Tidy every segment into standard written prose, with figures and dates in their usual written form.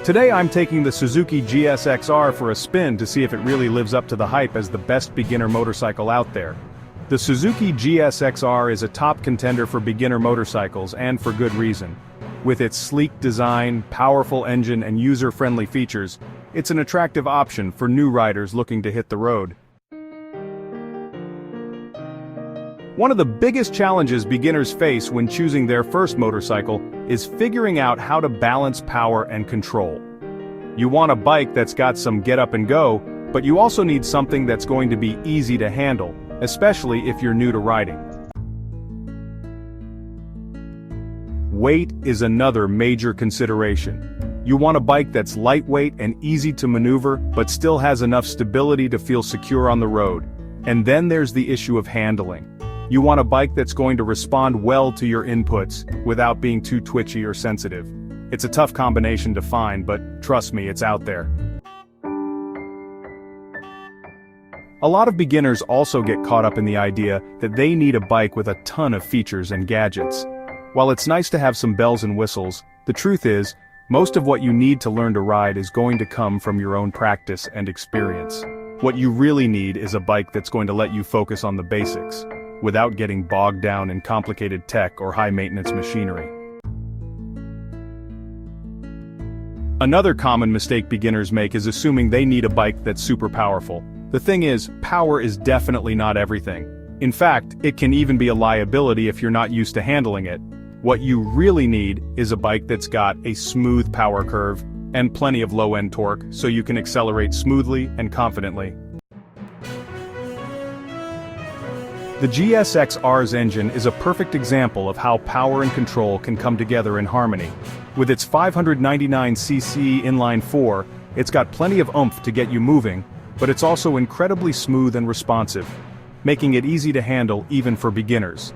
Today I'm taking the Suzuki GSX-R for a spin to see if it really lives up to the hype as the best beginner motorcycle out there. The Suzuki GSX-R is a top contender for beginner motorcycles, and for good reason. With its sleek design, powerful engine and user-friendly features, it's an attractive option for new riders looking to hit the road. One of the biggest challenges beginners face when choosing their first motorcycle is figuring out how to balance power and control. You want a bike that's got some get up and go, but you also need something that's going to be easy to handle, especially if you're new to riding. Weight is another major consideration. You want a bike that's lightweight and easy to maneuver, but still has enough stability to feel secure on the road. And then there's the issue of handling. You want a bike that's going to respond well to your inputs, without being too twitchy or sensitive. It's a tough combination to find, but trust me, it's out there. A lot of beginners also get caught up in the idea that they need a bike with a ton of features and gadgets. While it's nice to have some bells and whistles, the truth is, most of what you need to learn to ride is going to come from your own practice and experience. What you really need is a bike that's going to let you focus on the basics, without getting bogged down in complicated tech or high-maintenance machinery. Another common mistake beginners make is assuming they need a bike that's super powerful. The thing is, power is definitely not everything. In fact, it can even be a liability if you're not used to handling it. What you really need is a bike that's got a smooth power curve and plenty of low-end torque so you can accelerate smoothly and confidently. The GSX-R's engine is a perfect example of how power and control can come together in harmony. With its 599cc inline-4, it's got plenty of oomph to get you moving, but it's also incredibly smooth and responsive, making it easy to handle even for beginners.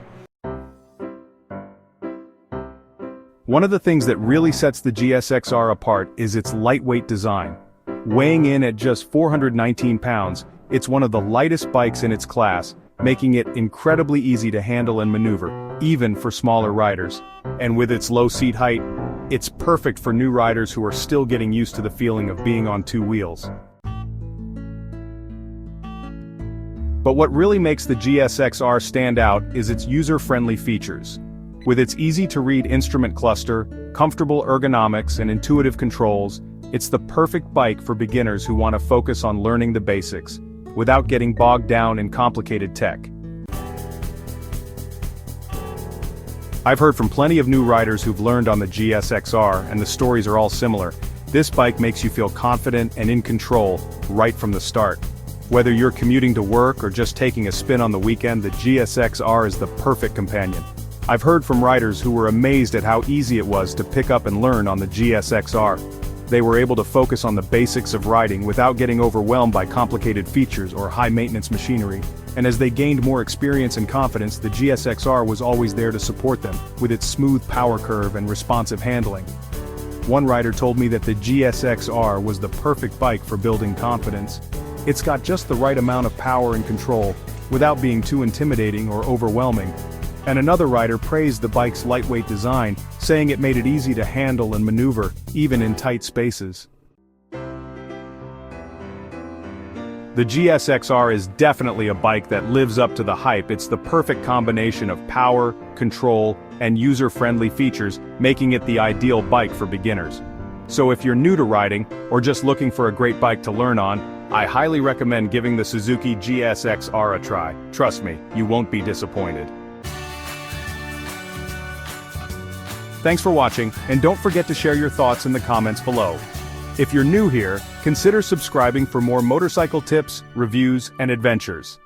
One of the things that really sets the GSX-R apart is its lightweight design. Weighing in at just 419 pounds, it's one of the lightest bikes in its class, making it incredibly easy to handle and maneuver, even for smaller riders. And with its low seat height, it's perfect for new riders who are still getting used to the feeling of being on two wheels. But what really makes the GSX-R stand out is its user-friendly features. With its easy-to-read instrument cluster, comfortable ergonomics and intuitive controls, it's the perfect bike for beginners who want to focus on learning the basics, without getting bogged down in complicated tech. I've heard from plenty of new riders who've learned on the GSX-R, and the stories are all similar. This bike makes you feel confident and in control right from the start. Whether you're commuting to work or just taking a spin on the weekend, the GSX-R is the perfect companion. I've heard from riders who were amazed at how easy it was to pick up and learn on the GSX-R. They were able to focus on the basics of riding without getting overwhelmed by complicated features or high-maintenance machinery. And as they gained more experience and confidence, the GSX-R was always there to support them, with its smooth power curve and responsive handling. One rider told me that the GSX-R was the perfect bike for building confidence. It's got just the right amount of power and control, without being too intimidating or overwhelming. And another rider praised the bike's lightweight design, saying it made it easy to handle and maneuver, even in tight spaces. The GSX-R is definitely a bike that lives up to the hype. It's the perfect combination of power, control, and user-friendly features, making it the ideal bike for beginners. So if you're new to riding, or just looking for a great bike to learn on, I highly recommend giving the Suzuki GSX-R a try. Trust me, you won't be disappointed. Thanks for watching, and don't forget to share your thoughts in the comments below. If you're new here, consider subscribing for more motorcycle tips, reviews, and adventures.